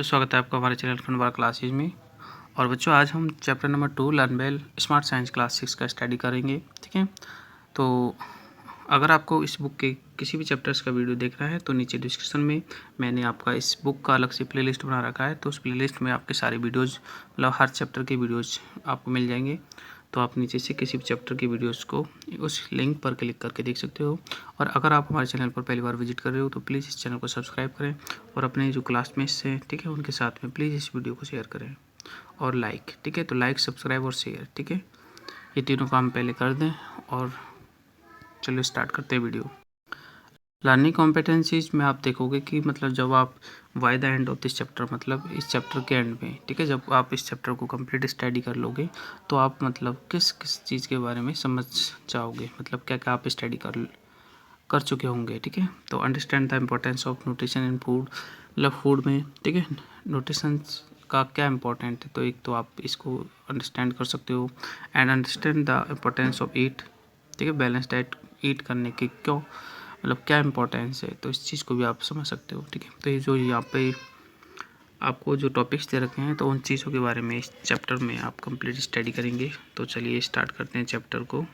बच्चों, स्वागत है आपका हमारे चैनल खंडवा क्लासेज में। और बच्चों, आज हम chapter number 2 learn well smart science class 6 का स्टडी करेंगे। ठीक है, तो अगर आपको इस बुक के किसी भी चैप्टर्स का वीडियो देखना है तो नीचे डिस्क्रिप्शन में मैंने आपका इस बुक का अलग से प्लेलिस्ट बना रखा है। तो उस प्लेलिस्ट में आपके सारे वीडियोज़, मतलब हर चैप्टर के वीडियोज़ आपको मिल जाएंगे। तो आप नीचे से किसी भी चैप्टर की वीडियोज़ को उस लिंक पर क्लिक करके देख सकते हो। और अगर आप हमारे चैनल पर पहली बार विजिट कर रहे हो तो प्लीज़ इस चैनल को सब्सक्राइब करें और अपने जो क्लासमेट्स हैं, ठीक है, उनके साथ में प्लीज़ इस वीडियो को शेयर करें और लाइक, ठीक है। तो लाइक, सब्सक्राइब और शेयर, ठीक है, ये तीनों काम पहले कर दें। और चलो स्टार्ट करते हैं वीडियो। लर्निंग कॉम्पिटेंसीज में आप देखोगे कि मतलब जब आप by the end of this chapter, मतलब इस चैप्टर के एंड में, ठीक है, जब आप इस चैप्टर को कंप्लीट स्टडी कर लोगे तो आप मतलब किस किस चीज़ के बारे में समझ जाओगे, मतलब क्या क्या आप स्टडी कर चुके होंगे। ठीक है, तो understand the importance of nutrition in food, मतलब फूड में, ठीक है, न्यूट्रिशन का क्या इंपॉर्टेंट है। तो एक तो आप इसको अंडरस्टैंड कर सकते हो। And understand the importance of eat, ठीक है, बैलेंस डाइट ईट करने की क्यों, मतलब क्या इंपॉर्टेंस है, तो इस चीज़ को भी आप समझ सकते हो। ठीक है, तो ये जो यहाँ पे आपको जो टॉपिक्स दे रखे हैं तो उन चीज़ों के बारे में इस चैप्टर में आप कंप्लीट स्टडी करेंगे। तो चलिए स्टार्ट करते हैं चैप्टर को।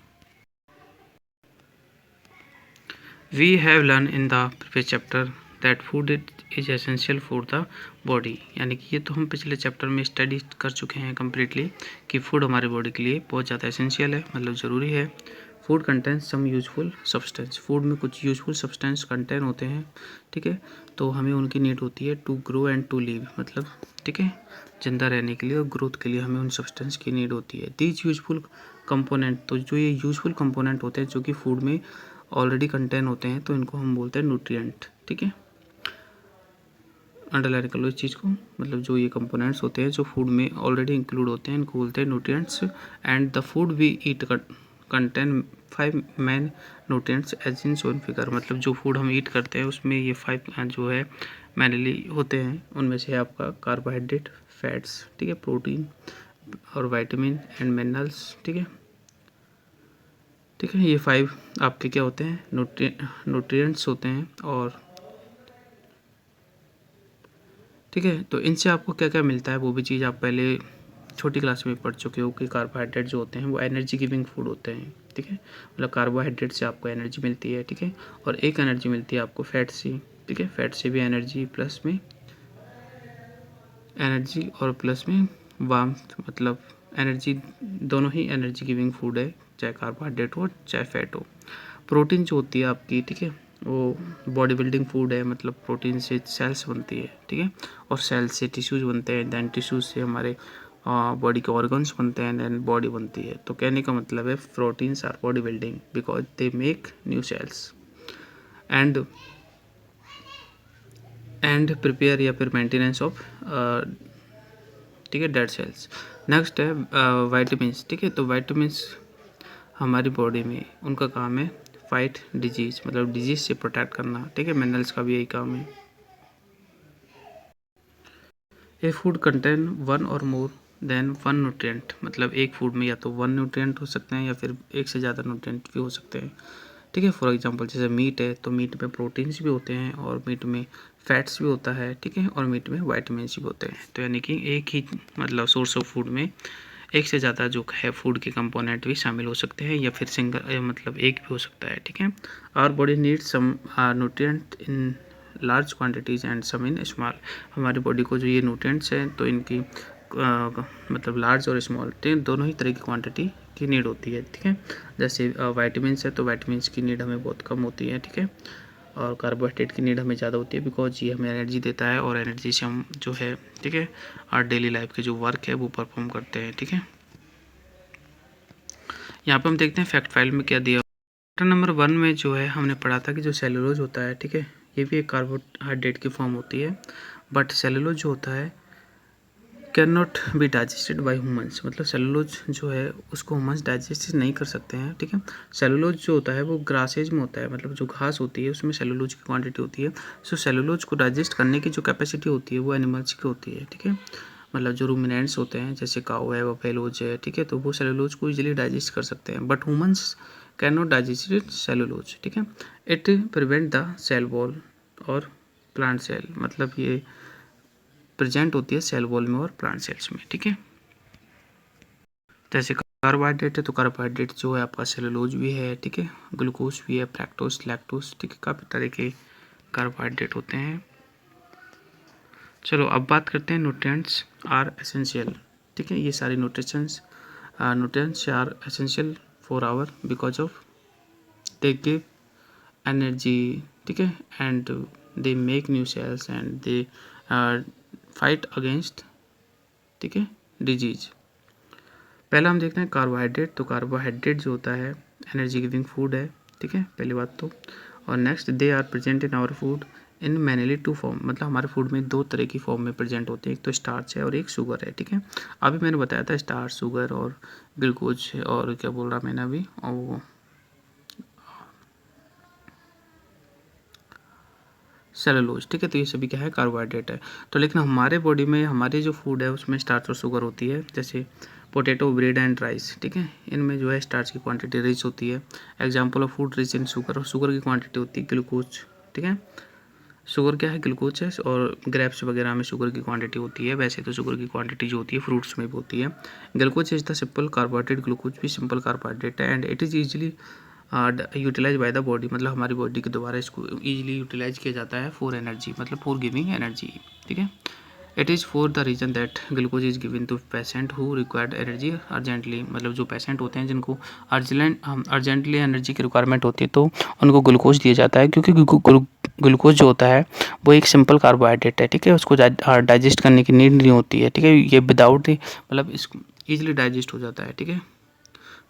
We have learned in the previous chapter that food is essential for the body, यानी कि ये तो हम पिछले चैप्टर में स्टडी कर चुके हैं कम्प्लीटली कि फूड हमारे बॉडी के लिए बहुत ज़्यादा एसेंशियल है, मतलब ज़रूरी है। Food contains some useful substance, food में कुछ यूजफुल सब्सटेंस कंटेन होते हैं, ठीक है, तो हमें उनकी नीड होती है to grow and to live, मतलब ठीक है, जिंदा रहने के लिए और ग्रोथ के लिए हमें उन सब्सटेंस की नीड होती है। दीज यूजफुल कंपोनेंट, तो जो ये यूजफुल कंपोनेंट होते हैं जो कि फूड में ऑलरेडी कंटेन होते हैं तो इनको हम बोलते हैं न्यूट्रिएंट। ठीक है, अंडरलाइन कर लो इस चीज़ को, मतलब जो ये कंपोनेंट्स होते हैं जो फूड में ऑलरेडी इंक्लूड होते हैं इनको बोलते हैं nutrients. And the food we eat contain 5 main nutrients as in shown figure, मतलब जो फूड हम ईट करते हैं उसमें ये 5 जो है मेनली होते हैं। उनमें से आपका कार्बोहाइड्रेट, फैट्स, ठीक है, प्रोटीन और वाइटामिन एंड मिनरल्स, ठीक है, ठीक है, ये 5 आपके क्या होते हैं, न्यूट्रिएंट्स होते हैं। और ठीक है, तो इनसे आपको क्या क्या मिलता है वो भी चीज़ आप पहले छोटी क्लास में पढ़ चुके हो कि कार्बोहाइड्रेट जो होते हैं वो एनर्जी गिविंग फूड होते हैं। ठीक है, मतलब कार्बोहाइड्रेट से आपको एनर्जी मिलती है, ठीक है, और एक एनर्जी मिलती है आपको फैट से, ठीक है, फैट से भी एनर्जी, प्लस में एनर्जी और प्लस में वार्मथ, मतलब एनर्जी, दोनों ही एनर्जी गिविंग फूड है, चाहे कार्बोहाइड्रेट हो चाहे फैट हो। प्रोटीन जो होती है आपकी, ठीक है, वो बॉडी बिल्डिंग फूड है, मतलब प्रोटीन से सेल्स बनती है, ठीक है, और सेल्स से टिश्यूज़ बनते हैं, दैन टिश्यूज़ से हमारे बॉडी के ऑर्गन्स बनते हैं, दैन बॉडी बनती है। तो कहने का मतलब है proteins our body building because they make new cells and prepare या फिर मेंटेनेंस ऑफ, ठीक है, डेड सेल्स। नेक्स्ट है वाइटामिन्स, ठीक है, तो वाइटामिन्स हमारी बॉडी में उनका काम है फाइट डिजीज, मतलब डिजीज से प्रोटेक्ट करना, ठीक है, मिनरल्स का भी यही काम है। ए फूड कंटेन वन और मोर देन वन न्यूट्रिएंट, मतलब एक फूड में या तो 1 न्यूट्रिएंट हो सकते हैं या फिर एक से ज़्यादा न्यूट्रिएंट भी हो सकते हैं। ठीक है, फॉर एग्जांपल जैसे मीट है तो मीट में प्रोटीन्स भी होते हैं और मीट में फैट्स भी होता है, ठीक है, और मीट में वाइटामिन्स भी होते हैं। तो यानी कि एक ही मतलब सोर्स ऑफ फूड में एक से ज़्यादा जो है फूड के कंपोनेंट भी शामिल हो सकते हैं या फिर सिंगल, मतलब एक भी हो सकता है। ठीक है, our body need some nutrient in large quantities and some in small, हमारी बॉडी को जो ये न्यूट्रिएंट्स हैं तो इनकी मतलब लार्ज और स्मॉल दोनों ही तरह की क्वांटिटी की नीड होती है। ठीक है, जैसे वाइटामिन्स है तो वाइटामिन्स की नीड हमें बहुत कम होती है, ठीक है, और कार्बोहाइड्रेट की नीड हमें ज़्यादा होती है बिकॉज ये हमें एनर्जी देता है और एनर्जी से हम जो है, ठीक है, और डेली लाइफ के जो वर्क है वो परफॉर्म करते हैं। ठीक है, यहाँ पे हम देखते हैं फैक्ट फाइल में क्या दिया। चैप्टर नंबर 1 में जो है हमने पढ़ा था कि जो सेलुलोज होता है, ठीक है, ये भी एक कार्बोहाइड्रेट की फॉर्म होती है, बट सेलुलोज जो होता है can not be digested by humans, मतलब सेलुलोज जो है उसको ह्यूमंस डाइजेस्ट नहीं कर सकते हैं। ठीक है, सेलुलोज जो होता है वो ग्रासेज में होता है, मतलब जो घास होती है उसमें सेलुलोज की क्वांटिटी होती है। सो सेलुलोज को डाइजेस्ट करने की जो कैपेसिटी होती है वो एनिमल्स की होती है। ठीक है, मतलब जो रूमिनेंट्स होते हैं जैसे काऊ है, बफेलोज है, ठीक है, तो वो सेलुलोज को इजीली डाइजेस्ट कर सकते हैं, but humans can not digest cellulose. ठीक है, it prevent the cell wall और प्लांट सेल, मतलब ये प्रेजेंट होती है सेल वॉल में और प्लांट सेल्स में, ठीक है। जैसे कार्बोहाइड्रेट है तो कार्बोहाइड्रेट जो है आपका सेलुलोज भी है, ठीक है, ग्लूकोज भी है, फ्रैक्टोज, लैक्टोज, ठीक है, काफ़ी तरह के कार्बोहाइड्रेट होते हैं। चलो अब बात करते हैं न्यूट्रिएंट्स आर एसेंशियल, ठीक है। ये सारे nutrients are essential for our because of they give energy, ठीक है, and they make new cells and they fight against, ठीक है, डिजीज। पहला हम देखते हैं कार्बोहाइड्रेट। तो कार्बोहाइड्रेट जो होता है एनर्जी गिविंग फूड है, ठीक है, पहली बात तो। और next they are present in our food in mainly two form, मतलब हमारे फूड में दो तरह की फॉर्म में प्रेजेंट होते हैं, एक तो स्टार्च है और एक शुगर है, ठीक है। अभी मैंने बताया था स्टार्च, शुगर और ग्लूकोज और क्या बोल रहा मैंने अभी, और वो सेलुलोज, ठीक है। तो ये सभी क्या है, कार्बोहाइड्रेट है। तो लेकिन हमारे बॉडी में हमारे जो फूड है उसमें स्टार्च और शुगर होती है, जैसे पोटैटो, ब्रेड एंड राइस, ठीक है, इनमें जो है स्टार्च की क्वांटिटी रिच होती है। Example of food rich in sugar, और शुगर की क्वांटिटी होती है ग्लूकोज, ठीक है। शुगर क्या है, ग्लूकोज है, और ग्रेप्स वगैरह में शुगर की क्वांटिटी होती है। वैसे तो शुगर की क्वांटिटी जो होती है फ्रूट्स में भी होती है। Glucose is the simple carbohydrate, glucose भी सिंपल कार्बोहाइड्रेट है, and it is easily utilize by the body, मतलब हमारी बॉडी के द्वारा इसको ईजिली यूटिलाइज किया जाता है फॉर एनर्जी, मतलब फॉर गिविंग एनर्जी, ठीक है। It is for the reason that glucose is given to patient who required energy urgently, मतलब जो पेशेंट होते हैं जिनको अर्जेंटली एनर्जी की रिक्वायरमेंट होती है तो उनको ग्लूकोज दिया जाता है, क्योंकि ग्लूकोज जो होता है वो एक सिंपल कार्बोहाइड्रेट है, ठीक है। उसको डाइजेस्ट करने की नीड नहीं होती है, ठीक है। ये विदाउट मतलब इसको ईजिली डाइजेस्ट हो जाता है, ठीक है।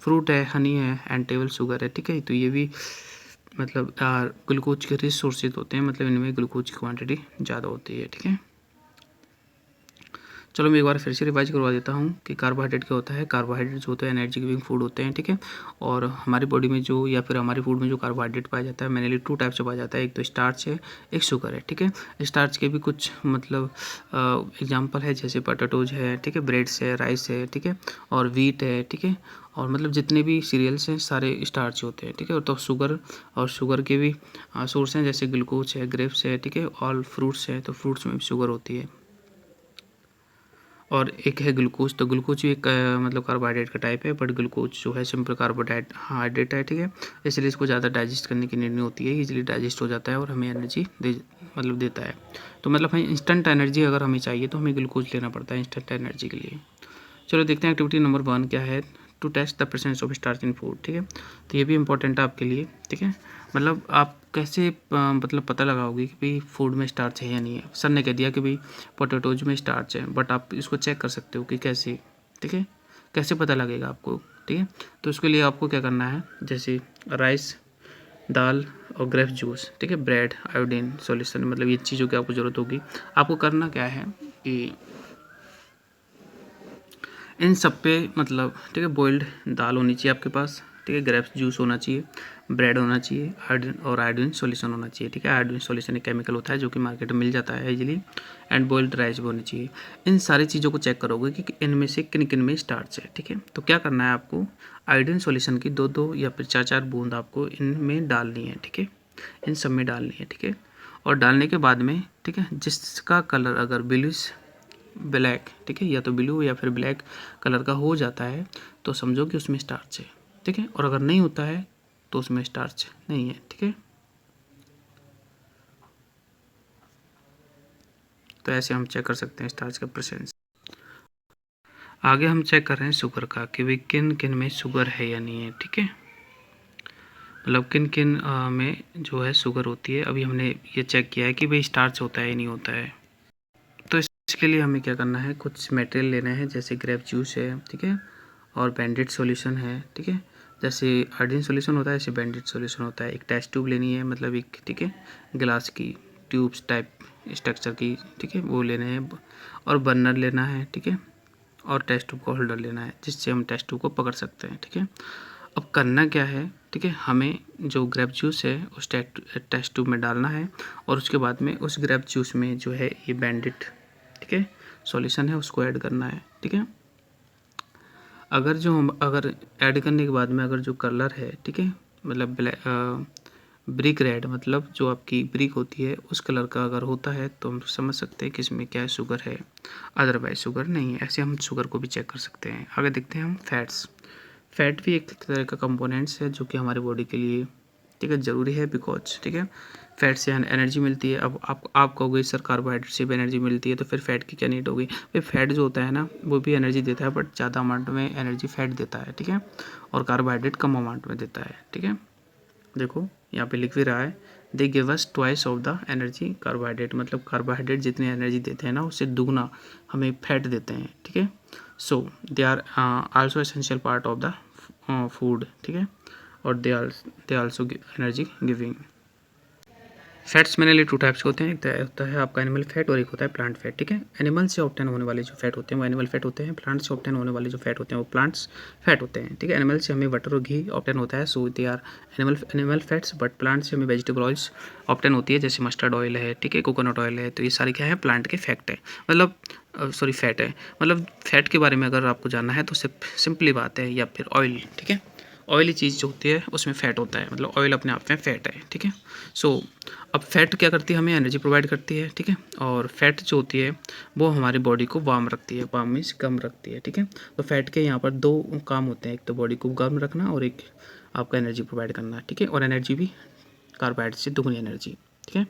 फ्रूट है, हनी है, एंड टेबल शुगर है, ठीक है। तो ये भी मतलब ग्लूकोज के रिच सोर्सेज होते हैं, मतलब इनमें ग्लूकोज की क्वांटिटी ज़्यादा होती है, ठीक है। चलो मैं एक बार फिर से रिवाइज करवा देता हूँ कि कार्बोहाइड्रेट क्या होता है। कार्बोहाइड्रेट जो होते हैं एनर्जी गिविंग फूड होते हैं, ठीक है। और हमारी बॉडी में जो या फिर हमारे फूड में जो कार्बोहाइड्रेट पाया जाता है मेनली टू टाइप से पाया जाता है, एक तो स्टार्च है, एक शुगर है, ठीक है। स्टार्च के भी कुछ मतलब एग्जाम्पल है, जैसे पोटैटोज है, ठीक है, ब्रेड्स है, राइस है, ठीक है, और वीट है, ठीक है, और मतलब जितने भी सीरियल्स हैं सारे स्टार्च होते हैं, ठीक है। तो शुगर और शुगर के भी सोर्स हैं, जैसे ग्लूकोज है, ग्रेप्स है, ठीक है, ऑल फ्रूट्स है, तो फ्रूट्स में भी शुगर होती है। और एक है ग्लूकोज, तो ग्लूकोज भी एक मतलब कार्बोहाइड्रेट का टाइप है, बट ग्लूकोज जो है सिंपल कार्बोहाइड्रेट है, ठीक है। इसलिए इसको ज़्यादा डाइजेस्ट करने की नीड नहीं होती है, इजीली डाइजेस्ट हो जाता है और हमें एनर्जी मतलब देता है। तो मतलब हमें इंस्टेंट एनर्जी अगर हमें चाहिए तो हमें ग्लूकोज लेना पड़ता है इंस्टेंट एनर्जी के लिए। चलो देखते हैं एक्टिविटी नंबर 1 क्या है, to test the presence of starch in food, ठीक है। तो ये भी इंपॉर्टेंट है आपके लिए, ठीक है। मतलब आप कैसे मतलब पता लगाओगे कि भाई फूड में स्टार्च है या नहीं है। सर ने कह दिया कि भाई पोटैटोज में स्टार्च है, बट आप इसको चेक कर सकते हो कि कैसे, ठीक है, कैसे पता लगेगा आपको, ठीक है। तो उसके लिए आपको क्या करना है, जैसे राइस, दाल और ग्रेप जूस, ठीक है, ब्रेड, आयोडीन सॉल्यूशन, मतलब ये चीज़ों की आपको ज़रूरत होगी। आपको करना क्या है कि इन सब पे मतलब, ठीक है, बॉइल्ड दाल होनी चाहिए आपके पास, ठीक है, ग्रेप्स जूस होना चाहिए, ब्रेड होना चाहिए, आयोडीन और आयोडीन सॉल्यूशन होना चाहिए, ठीक है। आयोडीन सॉल्यूशन एक केमिकल होता है जो कि मार्केट में मिल जाता है इजीली, एंड बॉइल्ड राइस भी होनी चाहिए। इन सारी चीज़ों को चेक करोगे कि इनमें से किन किन में स्टार्च है, ठीक है। तो क्या करना है आपको, आयोडीन सॉल्यूशन की 2-2 या फिर 4-4 बूंद आपको इनमें डालनी है, ठीक है, इन सब में डालनी है, ठीक है। और डालने के बाद में, ठीक है, जिसका कलर अगर ब्लैक, ठीक है, या तो ब्लू या फिर ब्लैक कलर का हो जाता है तो समझो कि उसमें स्टार्च है, ठीक है। और अगर नहीं होता है तो उसमें स्टार्च नहीं है, ठीक है। तो ऐसे हम चेक कर सकते हैं स्टार्च का प्रेजेंस। आगे हम चेक कर रहे हैं शुगर का कि भाई किन किन में शुगर है या नहीं है, ठीक है, मतलब किन किन में जो है शुगर होती है। अभी हमने ये चेक किया है कि भाई स्टार्च होता है या नहीं होता है। तो इसके लिए हमें क्या करना है, कुछ मटेरियल लेना है, जैसे ग्रेप जूस है, ठीक है, और बैंडेड सॉल्यूशन है, ठीक है। जैसे आयोडीन सॉल्यूशन होता है ऐसे बैंडेड सॉल्यूशन होता है। एक टेस्ट ट्यूब लेनी है, मतलब एक, ठीक है, गिलास की ट्यूब्स टाइप स्ट्रक्चर की, ठीक है, वो लेने हैं, और बर्नर लेना है, ठीक है, और टेस्ट ट्यूब का होल्डर लेना है जिससे हम टेस्ट ट्यूब को पकड़ सकते हैं, ठीक है। अब करना क्या है, ठीक है, हमें जो ग्रेप जूस है उस टेस्ट ट्यूब में डालना है, और उसके बाद में उस ग्रेप जूस में जो है ये बैंडेड, ठीक है, सॉल्यूशन है उसको ऐड करना है, ठीक है। अगर ऐड करने के बाद में अगर जो कलर है, ठीक है, मतलब ब्रिक रेड मतलब जो आपकी ब्रिक होती है उस कलर का अगर होता है तो हम समझ सकते हैं कि इसमें क्या है, शुगर है, अदरवाइज शुगर नहीं है। ऐसे हम शुगर को भी चेक कर सकते हैं। आगे देखते हैं हम फैट्स। फैट भी एक तरह का कंपोनेंट्स है जो कि हमारे बॉडी के लिए ठीक है ज़रूरी है, बिकॉज ठीक है फैट से एनर्जी मिलती है। अब आप कहोगे सर कार्बोहाइड्रेट से भी एनर्जी मिलती है तो फिर फैट की क्या नीड होगी? भाई फैट जो होता है ना वो भी एनर्जी देता है, बट ज़्यादा अमाउंट में एनर्जी फैट देता है, ठीक है, और कार्बोहाइड्रेट कम अमाउंट में देता है, ठीक है। देखो यहाँ पे लिख भी रहा है, they give us twice of the energy carbohydrate, मतलब कार्बोहाइड्रेट जितनी एनर्जी देते हैं ना उससे दुगना हमें फैट देते हैं, ठीक है। So they are also essential part of the food, ठीक है, और they also energy giving. Fats mainly two types के होते हैं, एक होता है आपका एनिमल फैट और एक होता है प्लांट फैट, ठीक है। एनिमल से ऑब्टेन होने वाले जो फैट होते हैं वो एनिमल फैट होते हैं, प्लांट से ऑब्टेन होने वाले जो फैट होते हैं वो प्लांट्स फैट होते हैं, ठीक है। एनिमल से हमें बटर और घी ऑब्टेन होता है, so they are animal fats, but plant से हमें वेजिटेबल ऑयल्स ऑब्टेन होती है, जैसे मस्टर्ड ऑयल है, ठीक है, कोकोनट ऑयल है, तो ये सारी क्या है प्लांट के फैक्ट है, मतलब सॉरी फैट है। मतलब फैट के बारे में अगर आपको जानना है तो सिंपली बात है, या फिर ऑयल, ठीक है, ऑयली चीज़ जो होती है उसमें फ़ैट होता है, मतलब ऑयल अपने आप में फ़ैट है, ठीक है। सो अब फैट क्या करती है, हमें एनर्जी प्रोवाइड करती है, ठीक है, और फैट जो होती है वो हमारी बॉडी को वार्म रखती है, वार्म मीन्स गर्म रखती है, ठीक है। तो फैट के यहाँ पर दो काम होते हैं, एक तो बॉडी को गर्म रखना और एक आपका एनर्जी प्रोवाइड करना, ठीक है, और एनर्जी भी कार्बोहाइड्रेट से दुगनी एनर्जी, ठीक है।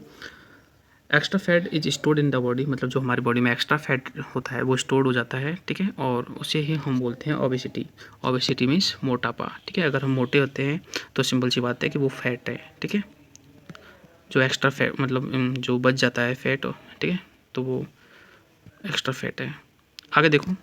Extra fat is stored in the body, मतलब जो हमारी बॉडी में एक्स्ट्रा फैट होता है वो स्टोर्ड हो जाता है, ठीक है, और उसे ही हम बोलते हैं ओबेसिटी। ओबेसिटी मीन्स मोटापा, ठीक है। अगर हम मोटे होते हैं तो सिंपल सी बात है कि वो फैट है, ठीक है। जो एक्स्ट्रा फैट मतलब जो बच जाता है फैट, ठीक है, तो वो एक्स्ट्रा फैट है। आगे देखो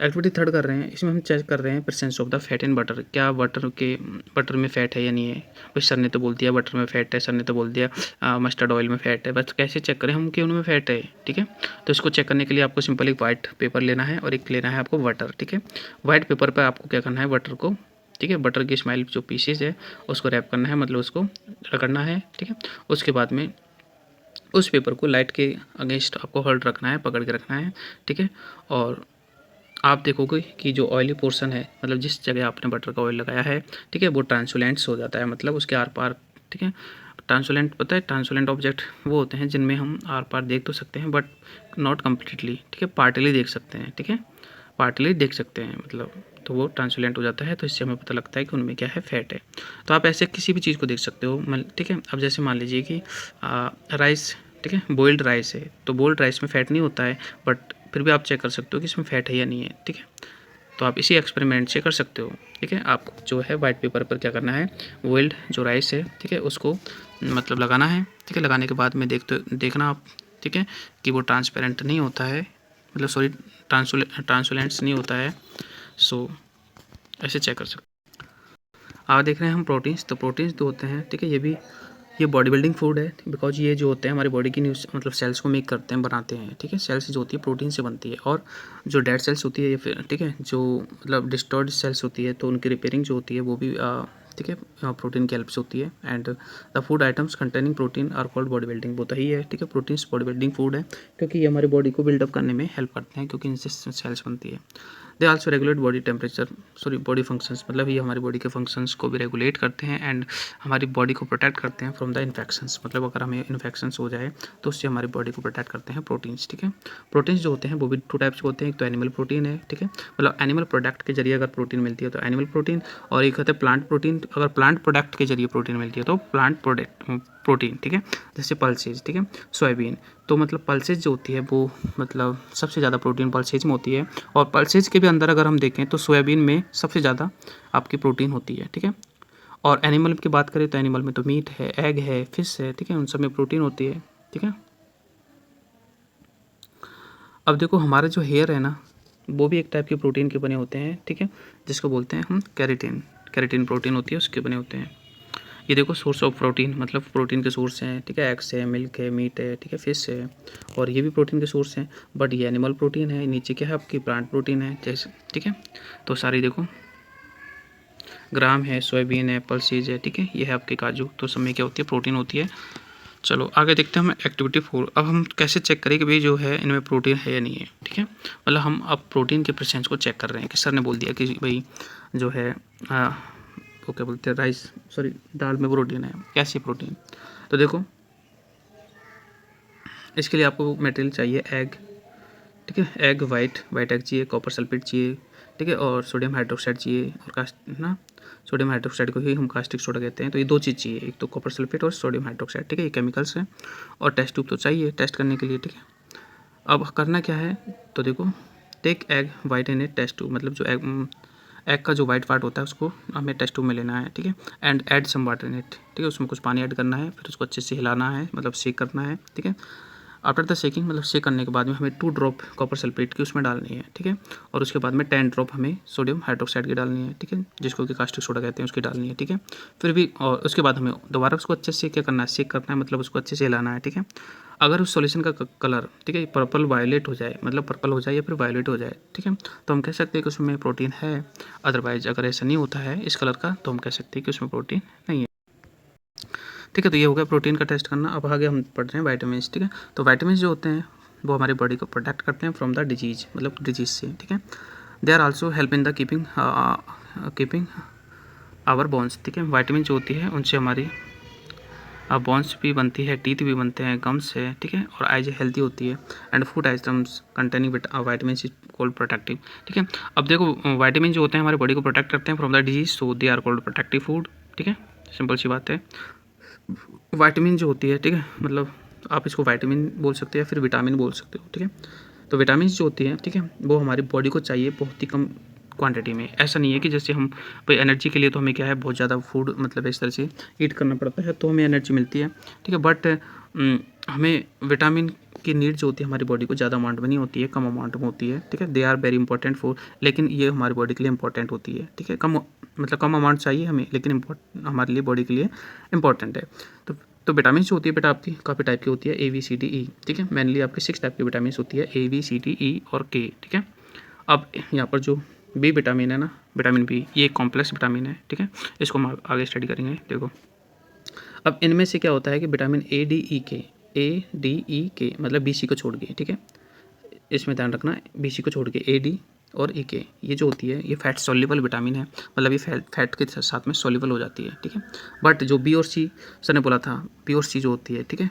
एक्टिविटी थर्ड कर रहे हैं, इसमें हम चेक कर रहे हैं presence of the fat in butter, क्या बटर में फ़ैट है या नहीं है। भाई सर ने तो बोल दिया बटर में फ़ैट है, सर ने तो बोल दिया मस्टर्ड ऑयल में फ़ैट है, बस कैसे चेक करें हम कि उनमें फ़ैट है, ठीक है। तो इसको चेक करने के लिए आपको सिंपल एक वाइट पेपर लेना है और एक लेना है आपको बटर, ठीक है। वाइट पेपर पर आपको क्या करना है, बटर को, ठीक है, बटर की स्माइल जो पीसेज है उसको रैप करना है, मतलब उसको रगड़ना है, ठीक है। उसके बाद में उस पेपर को लाइट के अगेंस्ट आपको होल्ड रखना है, पकड़ के रखना है, ठीक है। और आप देखोगे कि जो ऑयली पोर्शन है, मतलब जिस जगह आपने बटर का ऑयल लगाया है, ठीक है, वो ट्रांसुलेंट्स हो जाता है, मतलब उसके आर पार, ठीक है। ट्रांसुलेंट पता है, ट्रांसुलेंट ऑब्जेक्ट वो होते हैं जिनमें हम आर पार देख तो सकते हैं बट नॉट कम्प्लीटली, ठीक है, पार्टली देख सकते हैं, ठीक है, पार्टली देख सकते हैं मतलब, तो वो ट्रांसुलेंट हो जाता है, तो इससे हमें पता लगता है कि उनमें क्या है, फैट है। तो आप ऐसे किसी भी चीज़ को देख सकते हो, ठीक है। अब जैसे मान लीजिए कि राइस, ठीक है, बॉइल्ड राइस है, तो बॉइल्ड राइस में फ़ैट नहीं होता है, बट फिर भी आप चेक कर सकते हो कि इसमें फ़ैट है या नहीं है, ठीक है। तो आप इसी एक्सपेरिमेंट से कर सकते हो, ठीक है। आप जो है वाइट पेपर पर क्या करना है, बॉइल्ड जो राइस है, ठीक है, उसको मतलब लगाना है, ठीक है। लगाने के बाद में देखना आप, ठीक है, कि वो ट्रांसपेरेंट नहीं होता है, मतलब सॉरी ट्रांसुलेंट्स नहीं होता है। सो ऐसे चेक कर सकते हैं। आगे देख रहे हैं हम प्रोटीन्स, तो प्रोटीन्स जो होते हैं, ठीक है, ये बॉडी बिल्डिंग फूड है, बिकॉज ये जो होते हैं हमारी बॉडी की न्यूज मतलब सेल्स को मेक करते हैं, बनाते हैं, ठीक है। सेल्स जो होती है प्रोटीन से बनती है, और जो डेड सेल्स होती है, फिर ठीक है, जो मतलब डिस्टॉर्ड सेल्स होती है तो उनकी रिपेयरिंग जो होती है वो भी ठीक है प्रोटीन की हेल्प से होती है। And the food items containing protein are called body building, वो तो ही है, ठीक है। प्रोटीन्स बॉडी बिल्डिंग फूड है क्योंकि ये हमारी बॉडी को बिल्डअप करने में हेल्प करते हैं, क्योंकि इनसे सेल्स बनती है। They also regulate body temperature, sorry body functions, मतलब ये हमारी बॉडी के फंक्शंस को भी रेगुलेट करते हैं एंड हमारी बॉडी को प्रोटेक्ट करते हैं फ्रॉम द इन्फेक्शंस, मतलब अगर हमें इन्फेक्शंस हो जाए तो उससे हमारी बॉडी को प्रोटेक्ट करते हैं प्रोटीन्स, ठीक है। प्रोटीन्स जो होते हैं वो भी टू टाइप्स के होते हैं, एक तो एनिमल प्रोटीन है, ठीक है, मतलब एनिमल प्रोडक्ट के जरिए अगर प्रोटीन मिलती है तो एनिमल प्रोटीन, और एक होता है प्लांट प्रोटीन, अगर प्लांट प्रोडक्ट के जरिए प्रोटीन मिलती है तो प्लांट प्रोटीन, ठीक है। जैसे पल्सेज, ठीक है, सोयाबीन, तो मतलब पल्सेज जो होती है वो मतलब सबसे ज़्यादा प्रोटीन पल्सेज में होती है, और पल्सेज के भी अंदर अगर हम देखें तो सोयाबीन में सबसे ज़्यादा आपकी प्रोटीन होती है, ठीक है। और एनिमल की बात करें तो एनिमल में तो मीट है, एग है, फिश है, ठीक है, उन सब में प्रोटीन होती है, ठीक है। अब देखो हमारे जो हेयर है ना वो भी एक टाइप के प्रोटीन के बने होते हैं, ठीक है, जिसको बोलते हैं हम कैरेटिन, कैरेटिन प्रोटीन होती है उसके बने होते हैं। ये देखो सोर्स ऑफ प्रोटीन, मतलब प्रोटीन के सोर्स हैं, ठीक है, एग्स है, मिल्क है, मीट है, ठीक है, फिश है, और ये भी प्रोटीन के सोर्स हैं, बट ये एनिमल प्रोटीन है, नीचे क्या है आपकी प्लांट प्रोटीन है जैसे, ठीक है। तो सारी देखो ग्राम है, सोयाबीन है, पल्सीज है, ठीक है, ये है आपके काजू, तो सब में क्या होती है, प्रोटीन होती है। चलो आगे देखते हैं हम एक्टिविटी 4। अब हम कैसे चेक करें कि भाई जो है इनमें प्रोटीन है या नहीं है, ठीक है, मतलब हम अब प्रोटीन के प्रेजेंस को चेक कर रहे हैं कि सर ने बोल दिया कि भाई जो है इसको क्या बोलते हैं, राइस, सॉरी दाल में प्रोटीन है, कैसे प्रोटीन। तो देखो इसके लिए आपको मटेरियल चाहिए एग, ठीक है, एग वाइट एग चाहिए, कॉपर सल्फेट चाहिए, ठीक है, और सोडियम हाइड्रोक्साइड चाहिए, और सोडियम हाइड्रोक्साइड को ही हम कास्टिक सोडा कहते हैं। तो ये दो चीज़ चाहिए, एक तो कॉपर सल्फेट और सोडियम हाइड्रोक्साइड, ठीक है, ये केमिकल्स हैं। और टेस्ट ट्यूब तो चाहिए टेस्ट करने के लिए, ठीक है। अब करना क्या है, तो देखो take egg white in a test tube, मतलब जो एग का जो वाइट पार्ट होता है उसको हमें टेस्ट ट्यूब में लेना है, ठीक है। And add some water in it, ठीक है, उसमें कुछ पानी ऐड करना है, फिर उसको अच्छे से हिलाना है, मतलब शेक करना है, ठीक है। आफ्टर द शेकिंग, मतलब शेक करने के बाद में हमें 2 ड्रॉप कॉपर सल्फेट की उसमें डालनी है, ठीक है। और उसके बाद में 10 ड्रॉप हमें सोडियम हाइड्रोक्साइड की डालनी है, ठीक है, जिसको कि कास्टिक सोडा कहते हैं, उसकी डालनी है, ठीक है। फिर भी और उसके बाद हमें दोबारा उसको अच्छे से क्या करना है, शेक करना है, मतलब उसको अच्छे से हिलाना है, ठीक है। अगर उस सॉल्यूशन का कलर, ठीक है, पर्पल वायलेट हो जाए, मतलब पर्पल हो जाए या फिर वायलेट हो जाए, ठीक है, तो हम कह सकते हैं कि उसमें प्रोटीन है। अदरवाइज अगर ऐसा नहीं होता है इस कलर का, तो हम कह सकते हैं कि उसमें प्रोटीन नहीं है, ठीक है। तो ये हो गया प्रोटीन का टेस्ट करना। अब आगे हम पढ़ रहे हैं वाइटामिन, ठीक है। तो वाइटामिन जो होते हैं वो हमारी बॉडी को प्रोटेक्ट करते हैं फ्रॉम द डिजीज, मतलब डिजीज से, ठीक है। They are also help in the keeping our bones, ठीक है। वाइटामिन जो होती है उनसे हमारी बोन्स भी बनती है, टीथ भी बनते हैं, गम्स है, ठीक है, और आइज हेल्थी होती है। And food items containing vitamin is called protective, ठीक है। अब देखो वाइटामिन जो होते हैं हमारी बॉडी को प्रोटेक्ट करते हैं from the disease, so they are called protective food, ठीक है, सिंपल सी बात है। विटामिन जो होती है, ठीक है, मतलब आप इसको विटामिन बोल सकते हैं या फिर विटामिन बोल सकते हो, ठीक है। तो विटामिन जो होती है, ठीक है, वो हमारी बॉडी को चाहिए बहुत ही कम क्वांटिटी में। ऐसा नहीं है कि जैसे हम भाई एनर्जी के लिए तो हमें क्या है बहुत ज़्यादा फूड मतलब इस तरह से ईट करना पड़ता है तो हमें एनर्जी मिलती है, ठीक है। बट हमें विटामिन की नीड जो होती है हमारी बॉडी को ज़्यादा अमाउंट में नहीं होती है, कम अमाउंट में होती है, ठीक है। They are very important for, लेकिन ये हमारी बॉडी के लिए इंपॉर्टेंट होती है, ठीक है। कम अमाउंट चाहिए हमें, लेकिन हमारे लिए बॉडी के लिए इंपॉर्टेंट है। तो विटामिन जो होती है बेटा आपकी काफ़ी टाइप की होती है, ABCDE, ठीक है। मेनली आपकी 6 टाइप की विटामिन होती है, ABCDE और K, ठीक है। अब यहाँ पर जो बी विटामिन है ना, विटामिन बी, ये कॉम्प्लेक्स विटामिन है, ठीक है, इसको हम आगे स्टडी करेंगे। देखो अब इनमें से क्या होता है कि vitamin A D E K मतलब BC को छोड़ के, ठीक है, इसमें ध्यान रखना, BC को छोड़ के AD और EK ये जो होती है ये फैट सॉल्युबल विटामिन है, मतलब ये फैट के साथ में सॉल्युबल हो जाती है, ठीक है। बट जो B और C सर ने बोला था, B और C जो होती है, ठीक है,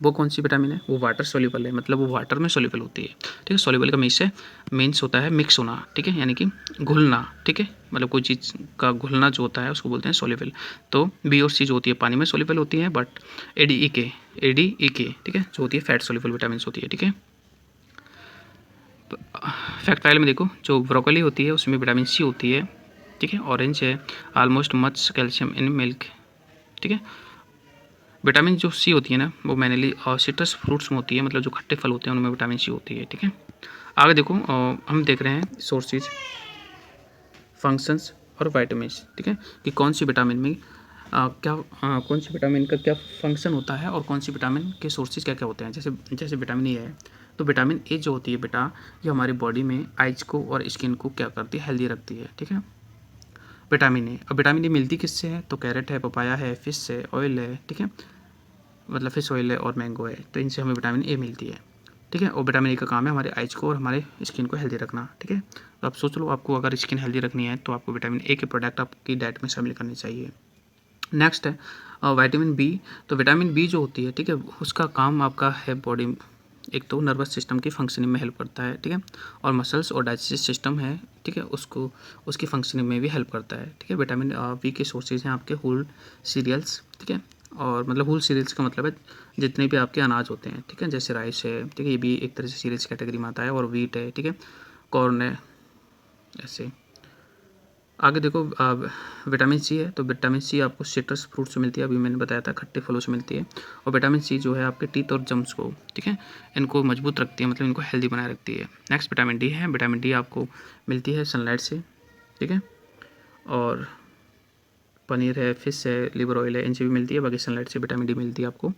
वो कौन सी विटामिन है, वो वाटर सॉल्युबल है, मतलब वो वाटर में सॉल्युबल होती है, ठीक है। सॉल्युबल का मीन्स होता है मिक्स होना, ठीक है, यानी कि घुलना, ठीक है, मतलब कोई चीज़ का घुलना जो होता है उसको बोलते हैं सॉल्युबल। तो बी और सी जो होती है पानी में सॉल्युबल होती है, बट ADE K, ठीक है, जो होती है फैट सॉल्युबल विटामिन होती है, ठीक है। फैक्टाइल में देखो जो ब्रोकली होती है उसमें विटामिन C होती है, ठीक है। ऑरेंज है, almost much calcium in milk, ठीक है। विटामिन जो C होती है ना वो मेनली सिट्रस फ्रूट्स में होती है, मतलब जो खट्टे फल होते हैं उनमें विटामिन C होती है, ठीक है। आगे देखो हम देख रहे हैं सोर्सेज, फंक्शंस और वाइटामिन्स, ठीक है, कि कौन सी विटामिन में कौन सी विटामिन का क्या फंक्शन होता है और कौन सी विटामिन के सोर्सेज क्या क्या होते हैं। जैसे विटामिन ए है, तो विटामिन ए जो होती है बेटा ये हमारी बॉडी में आइज को और स्किन को क्या करती है, हेल्दी रखती है, ठीक है, विटामिन ए। अब विटामिन ए मिलती किससे है, तो कैरेट है, पपाया है, फिश है, ऑयल है, ठीक है, मतलब फिश ऑयल है और मैंगो है, तो इनसे हमें विटामिन ए मिलती है, ठीक है। और विटामिन ए का काम है हमारे आइज को और हमारे स्किन को हेल्दी रखना, ठीक है। तो आप सोच लो आपको अगर स्किन हेल्दी रखनी है तो आपको विटामिन ए के प्रोडक्ट आपकी डाइट में शामिल करनी चाहिए। नेक्स्ट है विटामिन बी। तो विटामिन बी जो होती है, ठीक है, उसका काम आपका है बॉडी, एक तो नर्वस सिस्टम की फंक्शनिंग में हेल्प करता है, ठीक है, और मसल्स और डाइजेस्टिव सिस्टम है, ठीक है, उसकी फंक्शनिंग में भी हेल्प करता है, ठीक है। विटामिन बी के सोर्सेज हैं आपके होल सीरियल्स, ठीक है, और मतलब होल सीरियल्स का मतलब है जितने भी आपके अनाज होते हैं, ठीक है, जैसे राइस है, ठीक है, ये भी एक तरह से सीरियल्स कैटेगरी में आता है, और वीट है, ठीक है, कॉर्न है, ऐसे। आगे देखो विटामिन सी है, तो विटामिन सी आपको सिट्रस फ्रूट से मिलती है, अभी मैंने बताया था खट्टे फलों से मिलती है। और विटामिन सी जो है आपके टीथ और जम्स को, ठीक है, इनको मजबूत रखती है, मतलब इनको हेल्दी बनाए रखती है। नेक्स्ट विटामिन डी है, विटामिन डी आपको मिलती है सनलाइट से, ठीक है, और पनीर है, फिश है, लिवर ऑयल है, इनसे भी मिलती है, बाकी सनलाइट से विटामिन डी मिलती है आपको।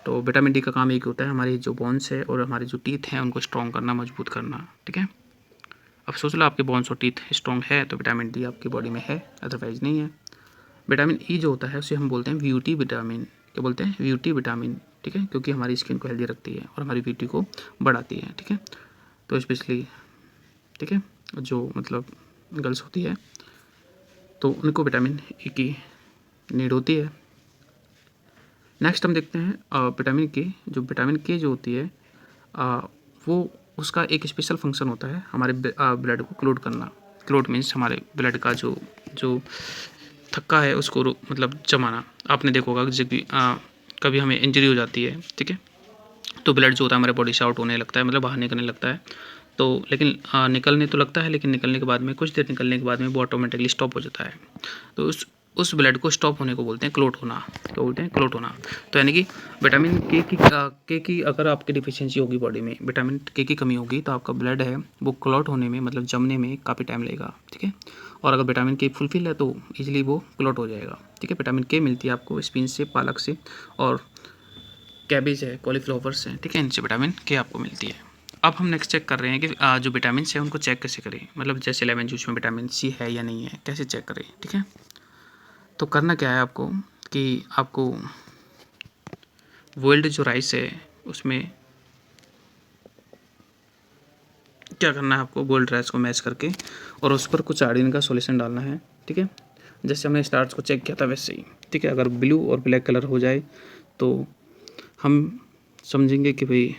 तो विटामिन डी का काम एक होता है हमारी जो बोन्स है और हमारे जो टीथ हैं उनको स्ट्रॉन्ग करना, मजबूत करना, ठीक है। अब सोच लो आपके बोन्स और टीथ स्ट्रॉन्ग है तो विटामिन डी आपकी बॉडी में है, अदरवाइज नहीं है। विटामिन ई जो होता है उसे हम बोलते हैं ब्यूटी विटामिन, क्या बोलते हैं, ब्यूटी विटामिन, ठीक है, क्योंकि हमारी स्किन को हेल्दी रखती है और हमारी ब्यूटी को बढ़ाती है, ठीक है। तो स्पेशली, ठीक है, जो मतलब गर्ल्स होती है तो उनको विटामिन ए की नीड होती है। नेक्स्ट हम देखते हैं विटामिन के जो होती है वो उसका एक स्पेशल फंक्शन होता है हमारे ब्लड को क्लोट करना। क्लोट मीन्स हमारे ब्लड का जो थक्का है उसको मतलब जमाना। आपने देखा होगा जब भी कभी हमें इंजरी हो जाती है, ठीक है, तो ब्लड जो होता है हमारे बॉडी से आउट होने लगता है, मतलब बाहर निकलने लगता है। तो लेकिन निकलने तो लगता है, लेकिन निकलने के बाद में कुछ देर निकलने के बाद में वो ऑटोमेटिकली स्टॉप हो जाता है। तो उस ब्लड को स्टॉप होने को बोलते हैं क्लोट होना। तो बोलते हैं क्लोट होना। तो यानी कि विटामिन के की अगर आपकी डिफिशियंसी होगी बॉडी में, विटामिन के की कमी होगी, तो आपका ब्लड है वो क्लॉट होने में, मतलब जमने में काफ़ी टाइम लगेगा, ठीक है। और अगर विटामिन के फुलफिल है तो ईजिली वो क्लॉट हो जाएगा, ठीक है। विटामिन के मिलती है आपको स्पिनच से, पालक से, और कैबेज है, कॉलीफ्लावर्स है, ठीक है, इनसे विटामिन के आपको मिलती है। अब हम नेक्स्ट चेक कर रहे हैं कि जो विटामिन है उनको चेक कैसे करें, मतलब जैसे लेमन जूस में विटामिन सी है या नहीं है, कैसे चेक करें, ठीक है। तो करना क्या है आपको कि आपको बॉइल्ड जो राइस है उसमें क्या करना है, आपको बॉइल्ड राइस को मैश करके और उस पर कुछ आयोडीन का सॉल्यूशन डालना है, ठीक है। जैसे हमने स्टार्च को चेक किया था वैसे ही, ठीक है। अगर ब्लू और ब्लैक कलर हो जाए तो हम समझेंगे कि भाई,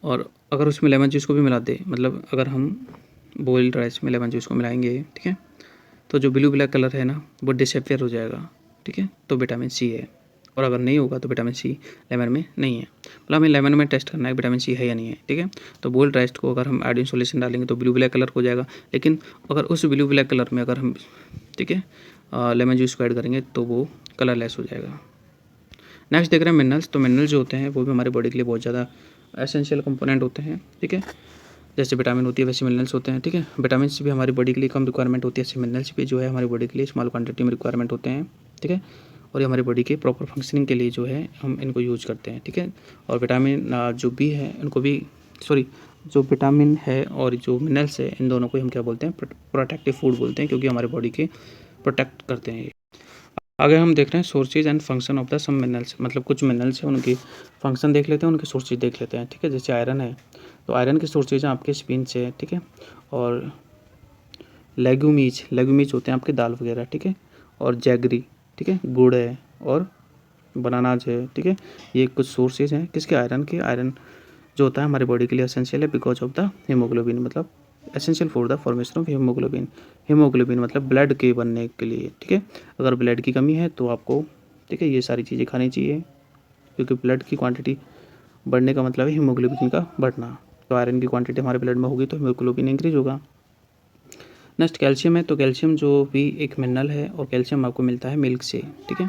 और अगर उसमें लेमन जूस को भी मिला दे, मतलब अगर हम बॉइल्ड राइस में लेमन जूस को मिलाएंगे, ठीक है, तो जो ब्लू ब्लैक कलर है ना वो डिसअपियर हो जाएगा, ठीक है, तो विटामिन सी है। और अगर नहीं होगा तो विटामिन सी लेमन में नहीं है। मतलब हमें लेमन में टेस्ट करना है विटामिन सी है या नहीं है, ठीक है। तो बॉइल्ड राइस को अगर हम आयोडीन सॉल्यूशन डालेंगे तो ब्लू ब्लैक कलर हो जाएगा, लेकिन अगर उस ब्लू ब्लैक कलर में अगर हम, ठीक है, लेमन जूस को ऐड करेंगे तो वो कलरलेस हो जाएगा। नेक्स्ट देख रहे हैं मिनरल्स। तो मिनरल्स जो होते हैं वो भी हमारे बॉडी के लिए बहुत ज़्यादा एसेंशियल कंपोनेंट होते हैं, ठीक है। जैसे विटामिन होती है वैसे मिनरल्स होते हैं, ठीक है। विटामिन भी हमारी बॉडी के लिए कम रिक्वायरमेंट होती है, ऐसे मिनरल्स भी जो है हमारी बॉडी के लिए स्मॉल क्वांटिटी में रिक्वायरमेंट होते हैं, ठीक है। और ये हमारी बॉडी के प्रॉपर फंक्शनिंग के लिए जो है हम इनको यूज़ करते हैं, ठीक है। और विटामिन जो भी है इनको भी, सॉरी, जो विटामिन है और जो मिनरल्स है इन दोनों को हम क्या बोलते हैं, प्रोटेक्टिव फूड बोलते हैं, क्योंकि हमारी बॉडी के प्रोटेक्ट करते हैं। आगे हम देख रहे हैं sources and function of the some minerals, मतलब कुछ मिनरल्स हैं उनकी फंक्शन देख लेते हैं, उनके सोर्सेज देख लेते हैं, ठीक है। जैसे आयरन है तो आयरन के सोर्सेज हैं आपके स्पिनच है, ठीक है। और लेग्यूमीज होते हैं आपके दाल वगैरह, ठीक है। और जैगरी, ठीक है, गुड़ है, और बनानाज है, ठीक है। ये कुछ सोर्सेज हैं किसके, आयरन के। आयरन जो होता है हमारी बॉडी के लिए एसेंशियल है बिकॉज ऑफ द हीमोग्लोबिन, मतलब essential for the formation of haemoglobin. Haemoglobin मतलब ब्लड के बनने के लिए, ठीक है। अगर ब्लड की कमी है तो आपको, ठीक है, ये सारी चीज़ें खानी चाहिए, क्योंकि ब्लड की क्वांटिटी बढ़ने का मतलब है हीमोग्लोबिन का बढ़ना। तो आयरन की क्वांटिटी हमारे ब्लड में होगी तो हीमोग्लोबिन इंक्रीज होगा। नेक्स्ट कैल्शियम है। तो कैल्शियम जो भी एक मिनरल है, और कैल्शियम आपको मिलता है मिल्क से, ठीक है,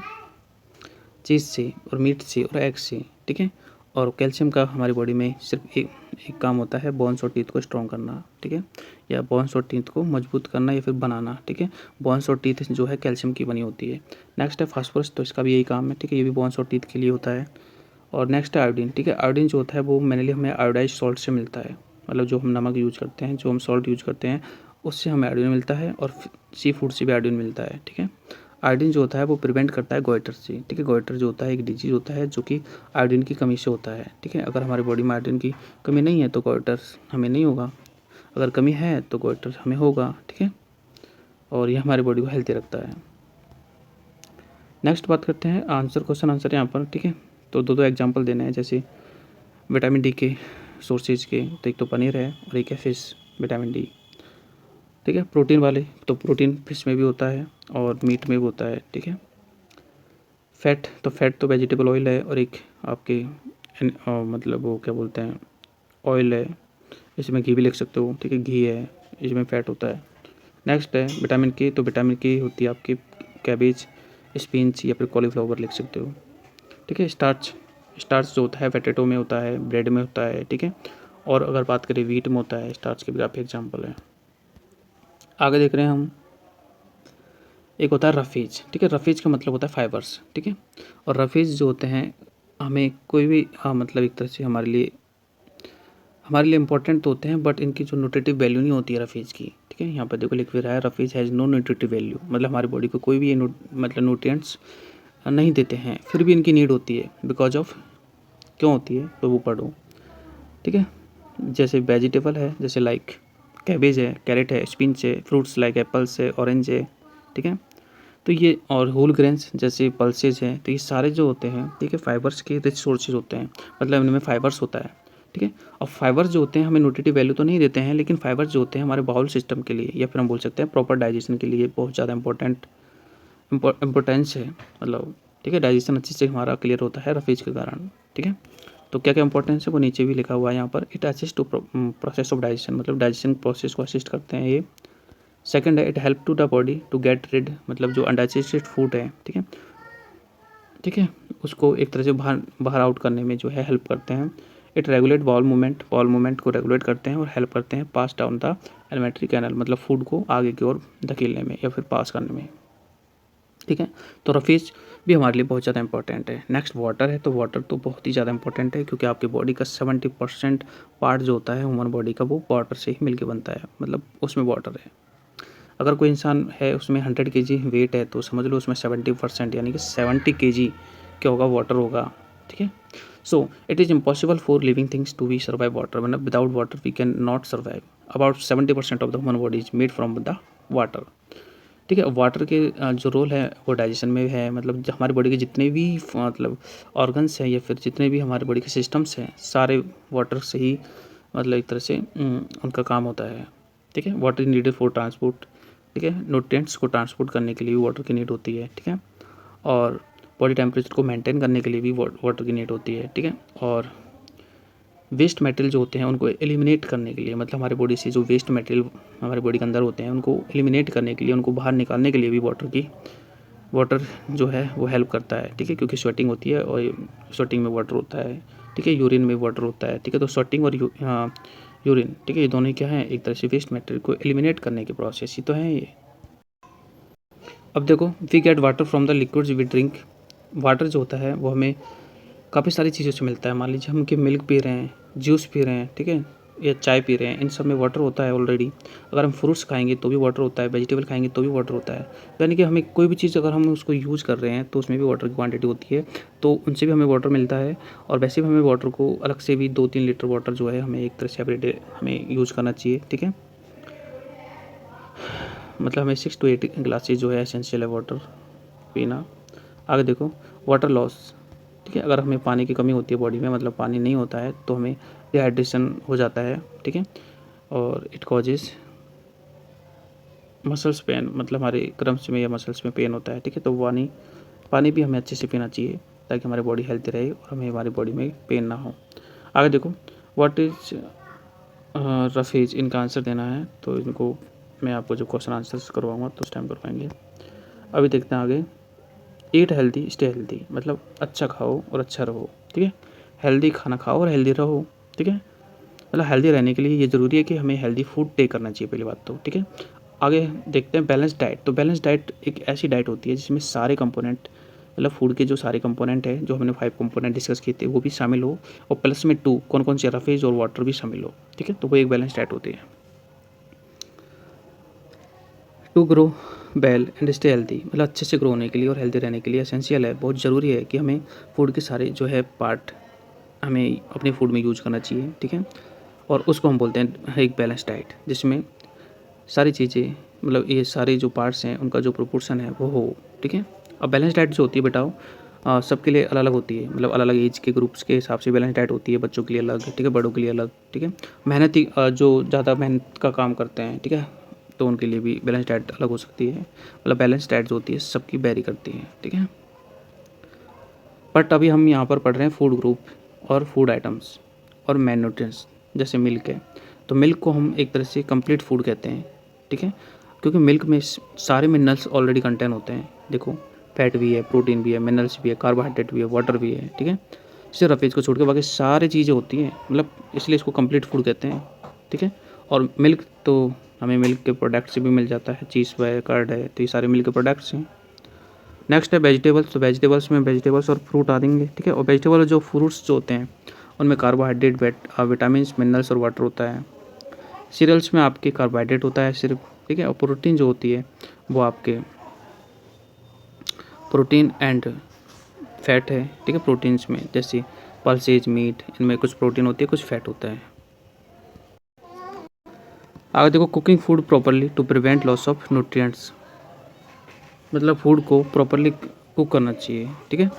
चीज़ से, और मीट से, और एग से, ठीक है। और कैल्शियम का हमारी बॉडी में सिर्फ एक काम होता है, बोन्स और टीथ को स्ट्रॉन्ग करना, ठीक है, या बोन्स और टीथ को मजबूत करना या फिर बनाना, ठीक है। बोन्स और टीथ जो है कैल्शियम की बनी होती है। नेक्स्ट है फास्फोरस, तो इसका भी यही काम है, ठीक है, ये भी बोन्स और टीथ के लिए होता है। और नेक्स्ट है आयोडीन, ठीक है। आयोडीन जो होता है वो मेनली हमें आयोडाइज सॉल्ट से मिलता है, मतलब जो हम नमक यूज करते हैं, जो हम सॉल्ट यूज करते हैं उससे हमें आयोडीन मिलता है, और सी फूड से भी आयोडीन मिलता है, ठीक है। आयोडीन जो होता है वो प्रिवेंट करता है गोइटर से, ठीक है। गोइटर जो होता है एक डिजीज होता है जो कि आयोडीन की कमी से होता है, ठीक है। अगर हमारी बॉडी में आयोडीन की कमी नहीं है तो गोइटर हमें नहीं होगा, अगर कमी है तो गोइटर हमें होगा, ठीक है। और ये हमारी बॉडी को हेल्थी रखता है। नेक्स्ट बात करते हैं आंसर, क्वेश्चन आंसर यहाँ पर, ठीक है। तो दो एग्जाम्पल देने हैं, जैसे विटामिन डी के सोर्सेज के, तो एक तो पनीर है और एक है फिश, विटामिन डी, ठीक है। प्रोटीन वाले तो प्रोटीन फिश में भी होता है और मीट में भी होता है, ठीक है। फैट तो वेजिटेबल ऑयल है, और एक आपके मतलब वो क्या बोलते हैं, ऑयल है, इसमें घी भी लिख सकते हो, ठीक है, घी है, इसमें फैट होता है। नेक्स्ट है विटामिन के, तो विटामिन के होती है आपकी कैबेज, स्पिनच या फिर कॉलीफ्लावर लिख सकते हो, ठीक है। स्टार्च जो होता है पोटैटो में होता है, ब्रेड में होता है, ठीक है। और अगर बात करें वीट में होता है, स्टार्च के भी काफ़ी एग्जाम्पल है। आगे देख रहे हैं हम, एक होता है रफीज, ठीक है। रफीज का मतलब होता है फाइबर्स, ठीक है। और रफीज जो होते हैं हमें कोई भी मतलब एक तरह से हमारे लिए इंपॉर्टेंट तो होते हैं, बट इनकी जो न्यूट्रिटिव वैल्यू नहीं होती है रफीज की, ठीक है। यहाँ पर देखो लिख भी रहा है रफीज हैज़ नो न्यूट्रिटिव वैल्यू, मतलब हमारी बॉडी को कोई भी मतलब न्यूट्रिएंट्स नहीं देते हैं, फिर भी इनकी नीड होती है, बिकॉज ऑफ क्यों होती है तो वो पढ़ो, ठीक है। जैसे वेजिटेबल है, जैसे लाइक कैबेज है, कैरेट है, स्पिनच है, फ्रूट्स लाइक एप्पल्स है, ऑरेंज है, ठीक है। तो ये और होल ग्रेन्स जैसे पल्सेज हैं, तो ये सारे जो होते हैं, ठीक है, फाइबर्स के रिच सोर्सेज होते हैं, मतलब इनमें फाइबर्स होता है, ठीक है। और फाइबर्स जो होते हैं हमें न्यूट्रिटिव वैल्यू तो नहीं देते हैं, लेकिन फाइबर्स जो होते हैं हमारे बाउल सिस्टम के लिए या फिर हम बोल सकते हैं प्रॉपर डाइजेशन के लिए बहुत ज़्यादा इम्पोर्टेंस है, मतलब ठीक है, डाइजेशन अच्छे से हमारा क्लियर होता है रफेज के कारण, ठीक है। तो क्या क्या इंपॉर्टेंस है वो नीचे भी लिखा हुआ है यहाँ पर। It assist to process of digestion, मतलब डाइजेशन प्रोसेस को असिस्ट करते हैं ये। सेकंड है it help to the body to get rid, मतलब जो अनडाइजेस्टेड फूड है, ठीक है, ठीक है, उसको एक तरह से बाहर बाहर आउट करने में जो है हेल्प करते हैं। इट रेगुलेट बॉल मूवमेंट को रेगुलेट करते हैं और हेल्प करते हैं पास डाउन द एलिमेंट्री कैनल, मतलब फूड को आगे की ओर धकेलने में या फिर पास करने में, ठीक है। तो रफेज भी हमारे लिए बहुत ज़्यादा इंपॉर्टेंट है। नेक्स्ट वाटर है, तो वाटर तो बहुत ही ज़्यादा इंपॉर्टेंट है क्योंकि आपकी बॉडी का 70% पार्ट जो होता है ह्यूमन बॉडी का वो वाटर से ही मिलके बनता है, मतलब उसमें वाटर है। अगर कोई इंसान है उसमें 100 kg वेट है तो समझ लो उसमें 70% यानी कि 70 kg क्या होगा, वाटर होगा, ठीक है। So it is impossible for living things to be survive water, मतलब without water we can not survive. About 70% of the human body is made from the water, ठीक है। वाटर के जो रोल है वो डाइजेशन में है, मतलब हमारी बॉडी के जितने भी मतलब ऑर्गन्स हैं या फिर जितने भी हमारी बॉडी के सिस्टम्स हैं सारे वाटर से ही मतलब एक तरह से उनका काम होता है, ठीक है। Water is needed for transport, ठीक है, न्यूट्रिएंट्स को ट्रांसपोर्ट करने के लिए भी वाटर की नीड होती है, ठीक है। और बॉडी टेम्परेचर को मेंटेन करने के लिए भी वाटर की नीड होती है, ठीक है। और वेस्ट मटेरियल जो होते हैं उनको एलिमिनेट करने के लिए, मतलब हमारे बॉडी से जो वेस्ट मटेरियल हमारे बॉडी के अंदर होते हैं उनको एलिमिनेट करने के लिए, उनको बाहर निकालने के लिए भी वाटर जो है वो हेल्प करता है, ठीक है। क्योंकि स्वेटिंग होती है और स्वेटिंग में वाटर होता है, ठीक है, यूरिन में वाटर होता है, ठीक है। तो स्वेटिंग और यूरिन, ठीक है, ये दोनों क्या है, एक तरह से वेस्ट मटेरियल को एलिमिनेट करने के प्रोसेस ही तो है ये। अब देखो, we get water from the liquids we drink. Water जो होता है वो हमें काफ़ी सारी चीज़ों से मिलता है। मान लीजिए हम कि मिल्क पी रहे हैं, जूस पी रहे हैं, ठीक है, या चाय पी रहे हैं, इन सब में वाटर होता है ऑलरेडी। अगर हम फ्रूट्स खाएंगे तो भी वाटर होता है, वेजिटेबल खाएंगे तो भी वाटर होता है। यानी कि हमें कोई भी चीज़ अगर हम उसको यूज़ कर रहे हैं तो उसमें भी वाटर की क्वांटिटी होती है, तो उनसे भी हमें वाटर मिलता है। और वैसे भी हमें वाटर को अलग से भी 2-3 लीटर वाटर जो है हमें एक तरह से एवरीडे हमें यूज़ करना चाहिए, ठीक है। मतलब हमें 6 to 8 ग्लासेज जो है एसेंशियल है वाटर पीना। आगे देखो, वाटर लॉस, ठीक है। अगर हमें पानी की कमी होती है बॉडी में, मतलब पानी नहीं होता है तो हमें डिहाइड्रेशन हो जाता है, ठीक है। और इट कॉजेज मसल्स पेन, मतलब हमारे क्रम्स में या मसल्स में पेन होता है, ठीक है। तो पानी भी हमें अच्छे से पीना चाहिए ताकि हमारी बॉडी हेल्थी रहे और हमें हमारी बॉडी में पेन ना हो। आगे देखो, व्हाट इज रफेज, इनका आंसर देना है तो इनको मैं आपको जो क्वेश्चन आंसर्स करवाऊँगा तो उस टाइम करवाएंगे। अभी देखते हैं आगे। ईट हेल्दी स्टे हेल्दी, मतलब अच्छा खाओ और अच्छा रहो, ठीक है। हेल्दी खाना खाओ और हेल्दी रहो, ठीक है। मतलब हेल्दी रहने के लिए ये ज़रूरी है कि हमें हेल्दी फूड टेक करना चाहिए, पहली बात तो, ठीक है। आगे देखते हैं बैलेंस डाइट। तो बैलेंस डाइट एक ऐसी डाइट होती है जिसमें सारे कंपोनेंट, मतलब फूड के जो सारे कंपोनेंट हैं जो हमने 5 कंपोनेंट डिस्कस किए थे वो भी शामिल हो, और प्लस में 2 कौन कौन से, रफेज और वाटर भी शामिल हो, ठीक है। तो वो एक बैलेंस डाइट होती है। To grow well and stay healthy, मतलब अच्छे से ग्रो होने के लिए और हेल्दी रहने के लिए एसेंशियल है, बहुत ज़रूरी है कि हमें फूड के सारे जो है पार्ट हमें अपने फूड में यूज करना चाहिए, ठीक है। और उसको हम बोलते हैं एक बैलेंस डाइट, जिसमें सारी चीज़ें, मतलब ये सारे जो पार्ट्स हैं उनका जो प्रोपोर्शन है वो हो, ठीक है। अब बैलेंस डाइट जो होती है बेटाओ सबके लिए अलग अलग होती है, मतलब अलग अलग एज के ग्रुप्स के हिसाब से बैलेंस डाइट होती है। बच्चों के लिए अलग, ठीक है, बड़ों के लिए अलग, ठीक है। मेहनती जो ज़्यादा मेहनत का काम करते हैं, ठीक है, तो उनके लिए भी बैलेंस डाइट अलग हो सकती है। मतलब बैलेंस डाइट जो होती है सबकी वेरी करती है, ठीक है। बट अभी हम यहाँ पर पढ़ रहे हैं फूड ग्रुप और फूड आइटम्स और मैन न्यूट्रिएंट्स, जैसे मिल्क है। तो मिल्क को हम एक तरह से कंप्लीट फूड कहते हैं, ठीक है, क्योंकि मिल्क में सारे मिनरल्स ऑलरेडी कंटेन होते हैं। देखो, फैट भी है, प्रोटीन भी है, मिनरल्स भी है, कार्बोहाइड्रेट भी है, वाटर भी है, ठीक है। सिर्फ रफेज को छोड़ के बाकी सारी चीज़ें होती हैं, मतलब इसलिए इसको कंप्लीट फूड कहते हैं, ठीक है। और मिल्क तो हमें मिल्क के प्रोडक्ट से भी मिल जाता है, चीज़ है, कर्ड है, तो ये सारे मिल्क के प्रोडक्ट्स हैं। नेक्स्ट है वेजिटेबल्स। तो वेजिटेबल्स में वेजिटेबल्स और फ्रूट आ देंगे, ठीक है। और वेजिटेबल जो फ्रूट्स जो होते हैं उनमें कार्बोहाइड्रेट, विटामिन, मिनरल्स और वाटर होता है। सीरियल्स में आपके कार्बोहाइड्रेट होता है सिर्फ, ठीक है। और प्रोटीन जो होती है वो आपके प्रोटीन एंड फैट है, ठीक है। प्रोटीन्स में जैसे पल्सेज, मीट, इनमें कुछ प्रोटीन होती है, कुछ फैट होता है। आगे देखो, cooking food properly to prevent loss of nutrients, मतलब फूड को प्रॉपरली कुक करना चाहिए, ठीक है,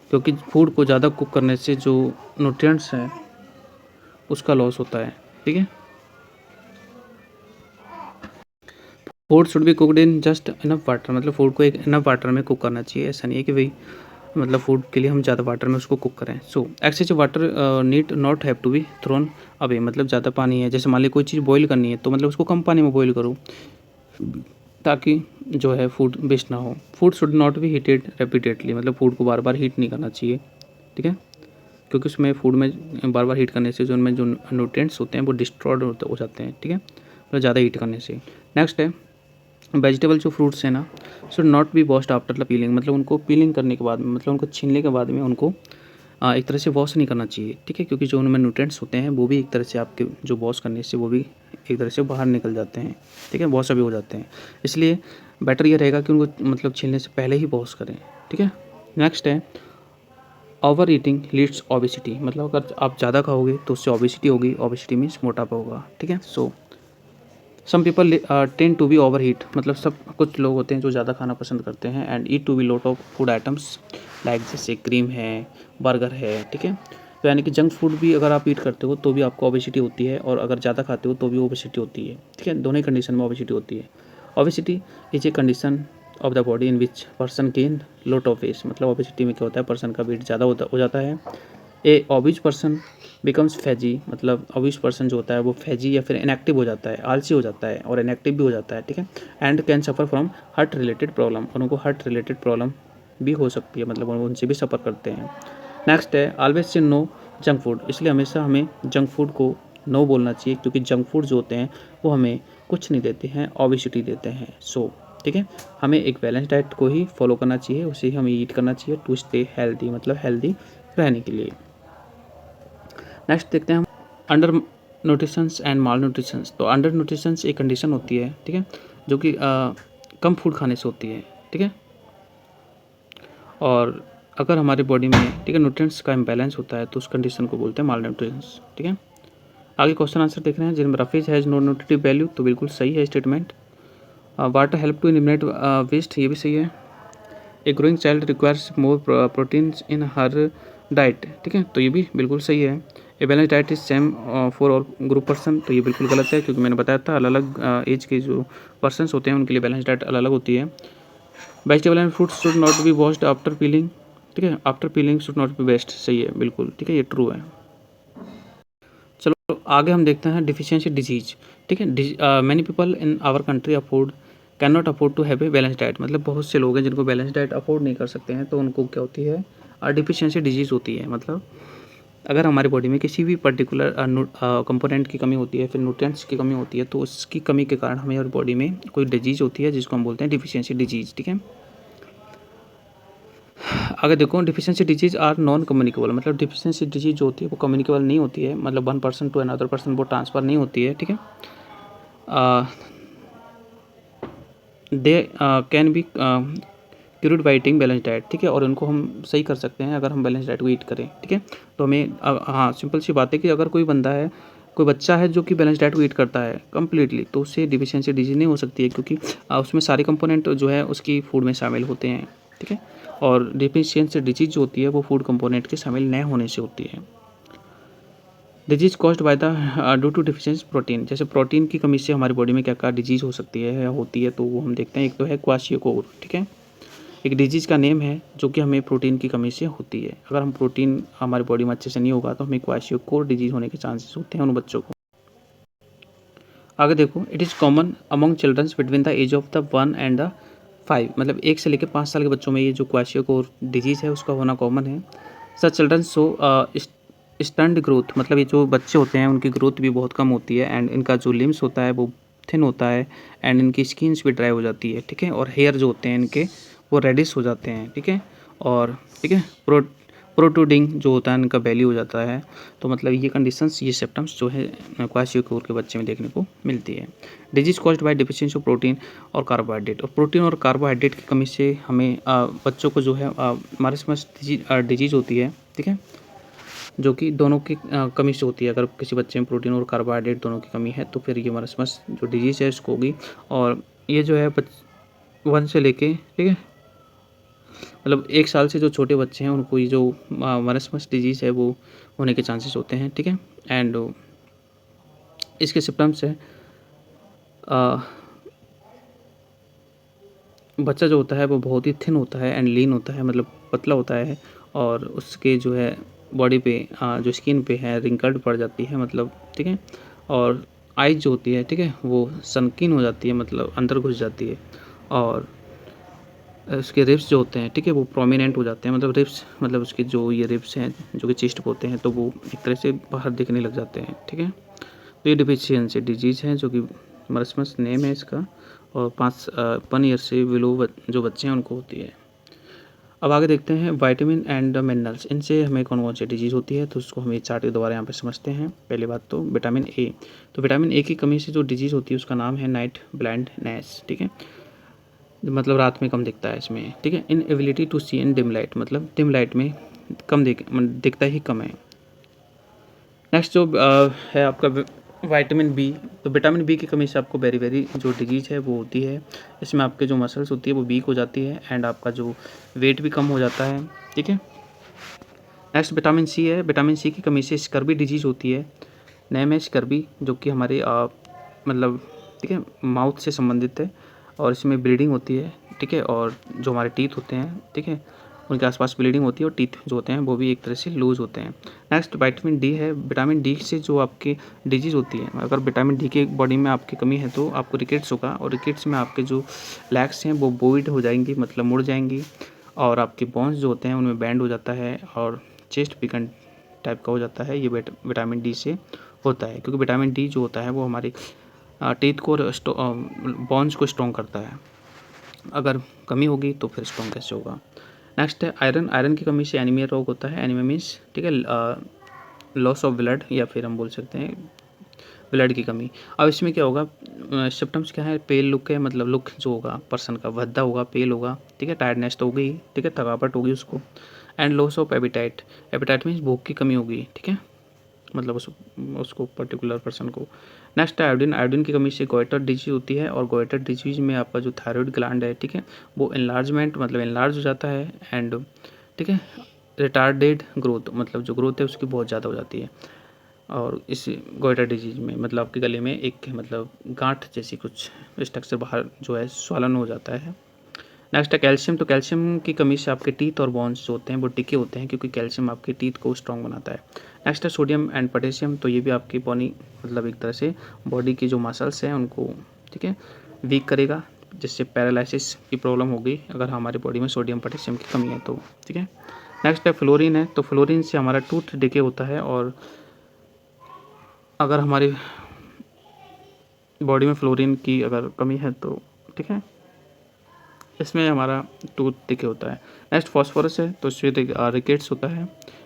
क्योंकि फूड को ज़्यादा कुक करने से जो न्यूट्रिएंट्स हैं उसका लॉस होता है, ठीक है। Food should be cooked in just enough water, मतलब फूड को एक इनफ वाटर में कुक करना चाहिए, ऐसा नहीं है कि भाई मतलब फूड के लिए हम ज़्यादा वाटर में उसको कुक करें। So excess water need not have to be thrown away, मतलब ज़्यादा पानी है, जैसे मान ली कोई चीज़ बॉईल करनी है तो मतलब उसको कम पानी में बॉईल करो ताकि जो है फूड वेस्ट ना हो। Food should not be heated repeatedly, मतलब फूड को बार बार हीट नहीं करना चाहिए, ठीक है, क्योंकि उसमें फूड में बार बार हीट करने से जो उनमें जो न्यूट्रिएंट्स होते हैं वो डिस्ट्रॉयड हो जाते हैं, ठीक है, मतलब ज़्यादा हीट करने से। नेक्स्ट है वेजिटेबल, जो फ्रूट्स हैं ना, should not be washed after the piling, मतलब उनको पीलिंग करने के बाद में, मतलब उनको छीलने के बाद में उनको एक तरह से वॉश नहीं करना चाहिए, ठीक है, क्योंकि जो उनमें न्यूट्रिएंट्स होते हैं वो भी एक तरह से आपके जो वॉश करने से वो भी एक तरह से बाहर निकल जाते हैं, ठीक है, वॉश अभी हो जाते हैं, इसलिए बेटर ये रहेगा कि उनको मतलब छीलने से पहले ही वॉश करें, ठीक है। नेक्स्ट है ओवर ईटिंग लीड्स ओबेसिटी, मतलब अगर आप ज़्यादा खाओगे तो उससे ओबेसिटी होगी, ओबेसिटी मीन्स मोटापा होगा, ठीक है। So some people tend to be over heat, मतलब सब कुछ लोग होते हैं जो ज़्यादा खाना पसंद करते हैं, and eat to be lot of food items like जैसे क्रीम है, बर्गर है, ठीक है, तो यानी कि जंक फूड भी अगर आप ईट करते हो तो भी आपको ओबेसिटी होती है, और अगर ज़्यादा खाते हो तो भी ओबेसिटी होती है, ठीक है, दोनों ही कंडीशन में ओबेसिटी होती है। Obesity is a condition of the body in which person gain lot of weight, मतलब ओबेसिटी में क्या होता है, पर्सन का वेट ज़्यादा हो जाता है। ए ओबीज पर्सन बिकम्स फैजी, मतलब ओबीज पर्सन जो होता है वो फैजी या फिर इनएक्टिव हो जाता है, आलसी हो जाता है और इनएक्टिव भी हो जाता है, ठीक है, and can suffer from heart related problem, और उनको हार्ट रिलेटेड प्रॉब्लम भी हो सकती है, मतलब उनसे भी सफ़र करते हैं। नेक्स्ट है always say no junk food, इसलिए हमेशा हमें जंक फूड को नो बोलना चाहिए, क्योंकि जंक फूड जो होते हैं वो हमें कुछ नहीं देते हैं, ओबेसिटी देते हैं। सो ठीक है, हमें एक बैलेंस डाइट को ही फॉलो करना चाहिए, उसे ही हमें ईट करना चाहिए टू स्टे हेल्दी, मतलब हेल्दी रहने के लिए। नेक्स्ट देखते हैं हम under nutritions and mall nutritions. तो अंडर न्यूट्रिशंस एक कंडीशन होती है, ठीक है, जो कि कम फूड खाने से होती है, ठीक है, और अगर हमारी बॉडी में, ठीक है, न्यूट्रिएंट्स का इम्बैलेंस होता है तो उस कंडीशन को बोलते हैं माल न्यूट्रिशंस, ठीक है। आगे क्वेश्चन आंसर देख रहे हैं, जिनमें roughage has no nutritive value, तो बिल्कुल सही है statement. Water help to eliminate waste, ये भी सही है। A growing child requires more proteins in her diet, ठीक है, तो ये भी बिल्कुल सही है। A balance diet is same for all group person, तो ये बिल्कुल गलत है, क्योंकि मैंने बताया था अलग अलग एज के जो पर्सन्स होते हैं उनके लिए बैलेंस डाइट अलग अलग होती है। Vegetable and fruits should not be washed after peeling, ठीक है, after peeling should not be waste, सही है बिल्कुल, ठीक है, ये ट्रू है। चलो आगे हम देखते हैं डिफिशियंसी डिजीज, ठीक है। Many people in our country afford can not afford to have a balance diet, मतलब बहुत से लोग हैं जिनको बैलेंस डाइट अफोर्ड नहीं कर सकते हैं, तो उनको क्या होती है, डिफिशियंसी डिजीज़ होती है। मतलब अगर हमारी बॉडी में किसी भी पर्टिकुलर कंपोनेंट की कमी होती है, फिर न्यूट्रिएंट्स की कमी होती है, तो उसकी कमी के कारण हमारी बॉडी में कोई डिजीज़ होती है जिसको हम बोलते हैं डिफिशियंसी डिजीज़, ठीक है। अगर देखो deficiency disease are non communicable, मतलब डिफिशियंसी डिजीज जो होती है वो कम्युनिकेबल नहीं होती है, मतलब one person to another person वो ट्रांसफ़र नहीं होती है, ठीक है। They can be cured by eating balance diet, ठीक है, और उनको हम सही कर सकते हैं अगर हम बैलेंस डाइट को ईट करें, ठीक है। तो हमें हाँ सिंपल सी बात है कि अगर कोई बंदा है, कोई बच्चा है जो कि बैलेंस डाइट को ईट करता है कम्प्लीटली, तो उससे डिफिशियंसी डिजीज नहीं हो सकती है, क्योंकि उसमें सारे कंपोनेंट जो है उसकी फूड में शामिल होते हैं, ठीक है, और डिफिशियंसी डिजीज जो होती है वो फूड कंपोनेंट के शामिल न होने से होती है। Disease caused by the due to deficiency protein, जैसे प्रोटीन की कमी से हमारी बॉडी में क्या क्या डिजीज हो सकती है या होती है, तो वो हम देखते हैं। एक तो है क्वाशियोकोर, ठीक है, एक डिजीज़ का नेम है जो कि हमें प्रोटीन की कमी से होती है। अगर हम प्रोटीन हमारी बॉडी में अच्छे से नहीं होगा तो हमें क्वाशियोकोर डिजीज़ होने के चांसेस होते हैं उन बच्चों को। आगे देखो, it is common among childrens between the age of the 1 and the 5, मतलब 1 से लेकर 5 साल के बच्चों में ये जो क्वाशियोकोर डिजीज़ है उसका होना कॉमन है। सच चिल्ड्रन सो स्टंट ग्रोथ, मतलब ये जो बच्चे होते हैं उनकी ग्रोथ भी बहुत कम होती है, एंड इनका जो लिम्स होता है वो थिन होता है, एंड इनकी स्किन्स भी ड्राई हो जाती है, ठीक है, और हेयर जो होते हैं इनके वो रेडिश हो जाते हैं, ठीक है, और ठीक है प्रोट्रूडिंग जो होता है इनका बेली हो जाता है। तो मतलब ये कंडीशंस, ये सिम्टम्स जो है क्वाशियोकोर के बच्चे में देखने को मिलती है। Disease caused bye deficiency of protein और कार्बोहाइड्रेट, और प्रोटीन और कार्बोहाइड्रेट की कमी से हमें बच्चों को जो है हमारे समझ डिजीज होती है, ठीक है। जो कि दोनों की कमी से होती है। अगर किसी बच्चे में प्रोटीन और कार्बोहाइड्रेट दोनों की कमी है तो फिर ये मरस्मस जो डिजीज़ है इसको होगी। और ये जो है 1 से लेके, ठीक है, मतलब 1 साल से जो छोटे बच्चे हैं उनको ये जो मरस्मस डिजीज़ है वो होने के चांसेस होते हैं, ठीक है। एंड इसके सिम्पटम्स है बच्चा जो होता है वो बहुत ही थिन होता है एंड लीन होता है, मतलब पतला होता है, और उसके जो है बॉडी पे जो स्किन पे है रिंकल्ड पड़ जाती है, मतलब, ठीक है। और आइज़ जो होती है, ठीक है, वो सनकिन हो जाती है, मतलब अंदर घुस जाती है। और उसके रिब्स जो होते हैं, ठीक है, वो प्रोमिनेंट हो जाते हैं, मतलब रिब्स, मतलब उसके जो ये रिब्स हैं जो कि चेस्ट पे होते हैं तो वो एक तरह से बाहर दिखने लग जाते हैं, ठीक है। तो ये डिफिशियंसी डिजीज़ है जो कि मरस्मस नेम है इसका, और 1 ईयर से बिलो जो बच्चे हैं उनको होती है। अब आगे देखते हैं विटामिन एंड मिनरल्स, इनसे हमें कौन कौन सी डिजीज़ होती है, तो उसको हम ये चार्ट के द्वारा यहाँ पे समझते हैं। पहली बात तो विटामिन ए, तो विटामिन ए की कमी से जो डिजीज़ होती है उसका नाम है नाइट ब्लाइंडनेस, ठीक है, मतलब रात में कम दिखता है इसमें, ठीक है। Inability to see in dim light, मतलब डिम लाइट में कम दिखता ही कम है। नेक्स्ट जो है आपका विटामिन बी, तो विटामिन बी की कमी से आपको वेरी जो डिजीज़ है वो होती है। इसमें आपके जो मसल्स होती है वो वीक हो जाती है एंड आपका जो वेट भी कम हो जाता है, ठीक है। नेक्स्ट विटामिन सी है, विटामिन सी की कमी से स्कर्वी डिजीज़ होती है। नेम है स्कर्वी, जो कि हमारे मतलब, ठीक है, माउथ से संबंधित है और इसमें ब्लीडिंग होती है, ठीक है, और जो हमारे टीथ होते हैं, ठीक है, उनके आसपास ब्लीडिंग होती है और टीथ जो होते हैं वो भी एक तरह से लूज़ होते हैं। नेक्स्ट विटामिन डी है, विटामिन डी से जो आपकी डिजीज़ होती है, अगर विटामिन डी की बॉडी में आपकी कमी है तो आपको रिकेट्स होगा, और रिकेट्स में आपके जो लेग्स हैं वो बोइड हो जाएंगी, मतलब मुड़ जाएंगी, और आपके बोन्स जो होते हैं उनमें बैंड हो जाता है और चेस्ट पिकन टाइप का हो जाता है। ये विटामिन डी से होता है, क्योंकि विटामिन डी जो होता है वो हमारी टीथ को बोन्स को स्ट्रॉन्ग करता है। अगर कमी होगी तो फिर स्ट्रॉन्ग कैसे होगा। नेक्स्ट है आयरन, आयरन की कमी से एनीमिया रोग होता है। एनीमिया मीन्स, ठीक है, लॉस ऑफ ब्लड, या फिर हम बोल सकते हैं ब्लड की कमी। अब इसमें क्या होगा, सिम्टम्स क्या है, पेल लुक है, मतलब लुक जो होगा पर्सन का भद्दा होगा, पेल होगा, ठीक है, टायर्डनेस तो होगी, ठीक है, थकावट होगी उसको, and loss of appetite, appetite means भूख की कमी होगी, ठीक है, मतलब उसको पर्टिकुलर पर्सन को। नेक्स्ट है आयोडीन, आयोडीन की कमी से गोइटर डिजीज होती है, और गोइटर डिजीज में आपका जो थायराइड ग्लैंड है, ठीक है, वो इनलार्जमेंट, मतलब इनलार्ज हो जाता है एंड, ठीक है, रिटार्डेड ग्रोथ, मतलब जो ग्रोथ है उसकी बहुत ज़्यादा हो जाती है। और इस गोइटर डिजीज में मतलब आपके गले में एक, मतलब गांठ जैसी कुछ स्ट्रक्चर बाहर जो है स्वलन हो जाता है। नेक्स्ट है कैल्शियम, तो कैल्शियम की कमी से आपके टीथ और बोन्स जो होते हैं वो टिके होते हैं, क्योंकि कैल्शियम आपके टीथ को स्ट्रॉन्ग बनाता है। नेक्स्ट है सोडियम एंड पोटेशियम, तो ये भी आपकी बॉडी, मतलब एक तरह से बॉडी की जो मसल्स हैं उनको, ठीक है, वीक करेगा, जिससे पैरालिसिस की प्रॉब्लम होगी अगर हमारी बॉडी में सोडियम पोटेशियम की कमी है तो, ठीक है। नेक्स्ट है फ्लोरीन है, तो फ्लोरीन से हमारा टूथ डिके होता है, और अगर हमारी बॉडी में फ्लोरीन की अगर कमी है तो, ठीक है, इसमें हमारा टूथ डिके होता है। नेक्स्ट फॉस्फोरस है, तो इससे रिकेट्स होता है,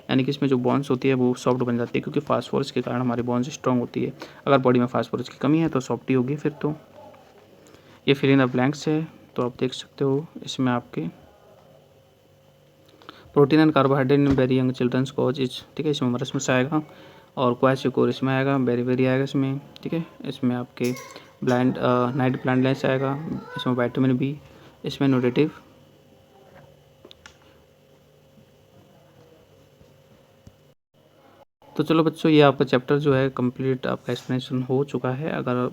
यानी कि इसमें जो बॉन्स होती है वो सॉफ्ट बन जाती है, क्योंकि फास्फोरस के कारण हमारी बॉन्स स्ट्रॉन्ग होती है। अगर बॉडी में फास्फोरस की कमी है तो सॉफ्टी होगी फिर तो। ये फिल इन द ब्लैंक्स है, तो आप देख सकते हो इसमें आपके protein and carbohydrate in very young childrens cause is, ठीक है, इसमें मरस्मस आएगा, और क्वाशिकोर इसमें आएगा, बेरी आएगा इसमें, ठीक है, इसमें आपके ब्लाइंड नाइट ब्लाइंडनेस आएगा, इसमें विटामिन बी, इसमें न्यूट्रिटिव। तो चलो बच्चों, ये आपका चैप्टर जो है कंप्लीट आपका एक्सप्लेनेशन हो चुका है। अगर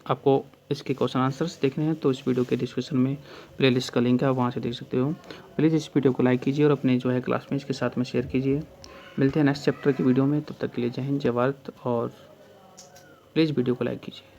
आपको इसके क्वेश्चन आंसर्स देखने हैं तो इस वीडियो के डिस्क्रिप्शन में प्लेलिस्ट का लिंक है, वहाँ से देख सकते हो। प्लीज़ इस वीडियो को लाइक कीजिए और अपने जो है क्लासमेट्स के साथ में शेयर कीजिए। मिलते हैं नेक्स्ट चैप्टर की वीडियो में, तब तक के लिए जय हिंद, जय भारत, और प्लीज़ वीडियो को लाइक कीजिए।